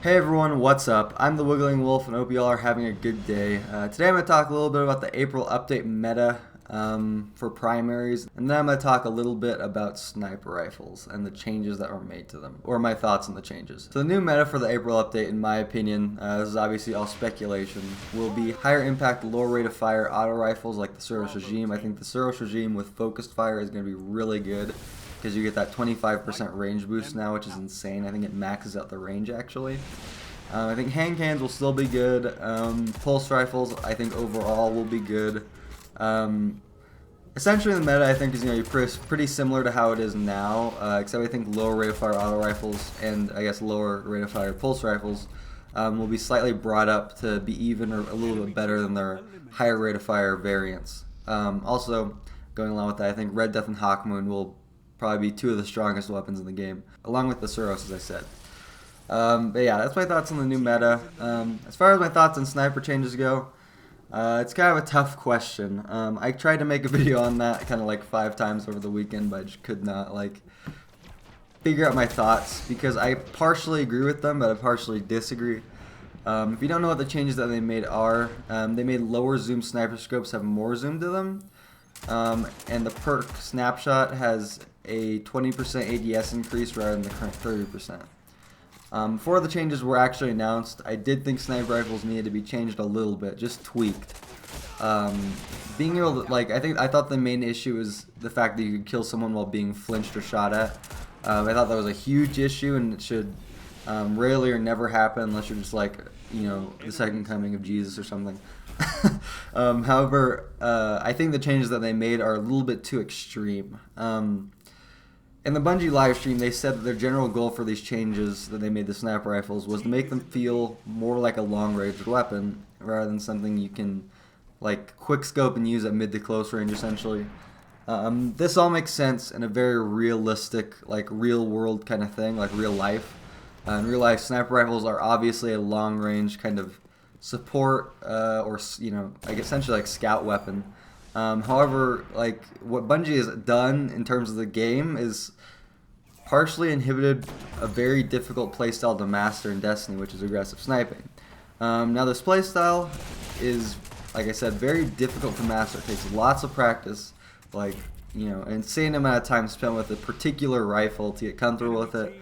Hey everyone, what's up? I'm the Wiggling Wolf and hope you all are having a good day. Today I'm going to talk a little bit about the April update meta for primaries, and then I'm going to talk a little bit about sniper rifles and the changes that were made to them, or my thoughts on the changes. So the new meta for the April update, in my opinion, this is obviously all speculation, will be higher impact, lower rate of fire auto rifles like the Suros Regime. I think the Suros Regime with focused fire is going to be really good, because you get that 25% range boost now, which is insane. I think it maxes out the range, actually. I think hand cannons will still be good. Pulse rifles, I think overall will be good. Essentially, the meta, I think, is going to be pretty similar to how it is now, except I think lower rate of fire auto rifles and, I guess, lower rate of fire pulse rifles will be slightly brought up to be even or a little bit better than their higher rate of fire variants. Also, going along with that, I think Red Death and Hawkmoon will probably be two of the strongest weapons in the game, along with the Suros, as I said. But yeah, that's my thoughts on the new meta. As far as my thoughts on sniper changes go, it's kind of a tough question. I tried to make a video on that kind of like 5 times over the weekend, but I just could not like figure out my thoughts because I partially agree with them, but I partially disagree. If you don't know what the changes that they made are, they made lower zoom sniper scopes have more zoom to them, and the perk snapshot has a 20% ADS increase rather than the current 30%. Before the changes were actually announced, I did think sniper rifles needed to be changed a little bit, just tweaked. Being able to, I thought the main issue is the fact that you could kill someone while being flinched or shot at. I thought that was a huge issue, and it should rarely or never happen unless you're just like, the second coming of Jesus or something. However, I think the changes that they made are a little bit too extreme. In the Bungie live stream, they said that their general goal for these changes that they made to sniper rifles was to make them feel more like a long-range weapon rather than something you can like quick scope and use at mid to close range, essentially. This all makes sense in a very realistic, like real-world kind of thing, like real life. In real life, sniper rifles are obviously a long-range kind of support or like essentially like scout weapon. However, like what Bungie has done in terms of the game is partially inhibited a very difficult playstyle to master in Destiny, which is aggressive sniping. Now this playstyle is, like I said, very difficult to master. It takes lots of practice, like an insane amount of time spent with a particular rifle to get comfortable with it.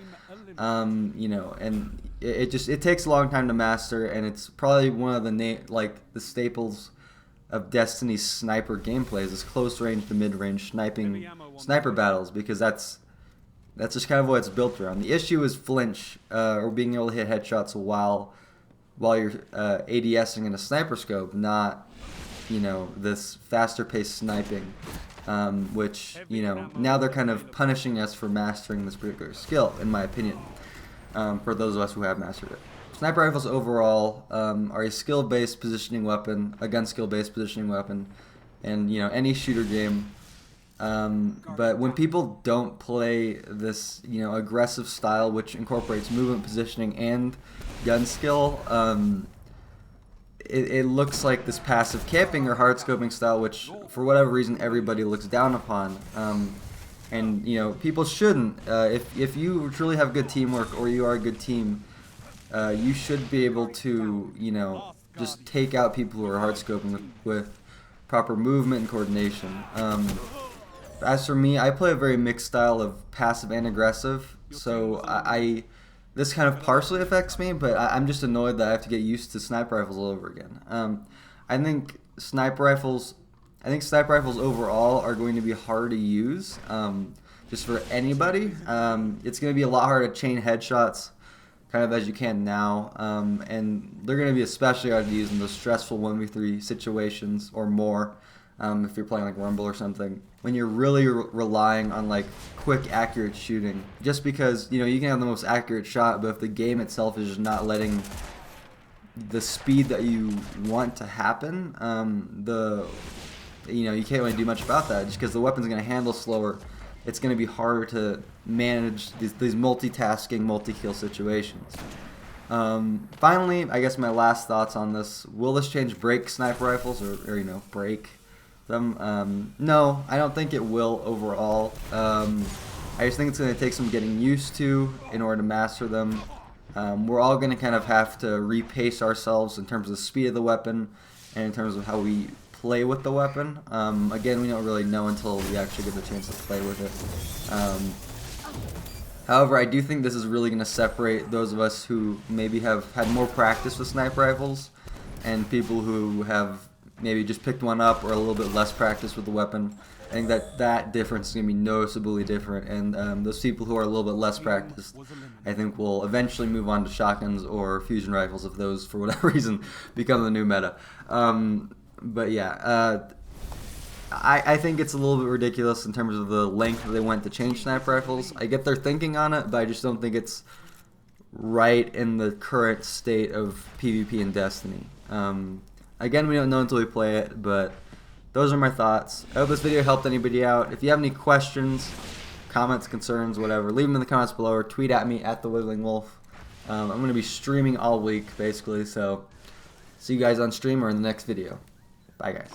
And it takes a long time to master, and it's probably one of the staples of Destiny's sniper gameplays is close range to mid range sniper battles, because that's just kind of what it's built around. The issue is flinch or being able to hit headshots while you're ADSing in a sniper scope, not this faster paced sniping, which now they're kind of punishing us for mastering this particular skill, in my opinion, for those of us who have mastered it. Sniper rifles overall are a skill-based positioning weapon, a gun skill-based positioning weapon, and any shooter game. But when people don't play this aggressive style, which incorporates movement, positioning, and gun skill, it looks like this passive camping or hard scoping style, which for whatever reason everybody looks down upon. And people shouldn't. If you truly have good teamwork or you are a good team, you should be able to, just take out people who are hard scoping with proper movement and coordination. As for me, I play a very mixed style of passive and aggressive, so this kind of partially affects me, but I'm just annoyed that I have to get used to sniper rifles all over again. I think sniper rifles overall are going to be hard to use, just for anybody. It's going to be a lot harder to chain headshots kind of as you can now, and they're going to be especially hard to use in those stressful 1v3 situations or more, if you're playing like Rumble or something, when you're really relying on like quick, accurate shooting. Just because you can have the most accurate shot, but if the game itself is just not letting the speed that you want to happen, you can't really do much about that. Just because the weapon's going to handle slower, it's going to be harder to manage these multitasking, multi-kill situations. Finally, I guess my last thoughts on this: will this change break sniper rifles or break them? No, I don't think it will overall. I just think it's going to take some getting used to in order to master them. We're all going to kind of have to repace ourselves in terms of the speed of the weapon and in terms of how we play with the weapon. Again, we don't really know until we actually get the chance to play with it. However, I do think this is really going to separate those of us who maybe have had more practice with sniper rifles and people who have maybe just picked one up or a little bit less practice with the weapon. I think that difference is going to be noticeably different, and those people who are a little bit less practiced, I think, will eventually move on to shotguns or fusion rifles if those, for whatever reason, become the new meta. But yeah, I think it's a little bit ridiculous in terms of the length that they went to change sniper rifles. I get their thinking on it, but I just don't think it's right in the current state of PvP and Destiny. Again, we don't know until we play it, but those are my thoughts. I hope this video helped anybody out. If you have any questions, comments, concerns, whatever, leave them in the comments below or tweet at me at @TheWiggling I'm going to be streaming all week, basically, so see you guys on stream or in the next video. Bye, guys.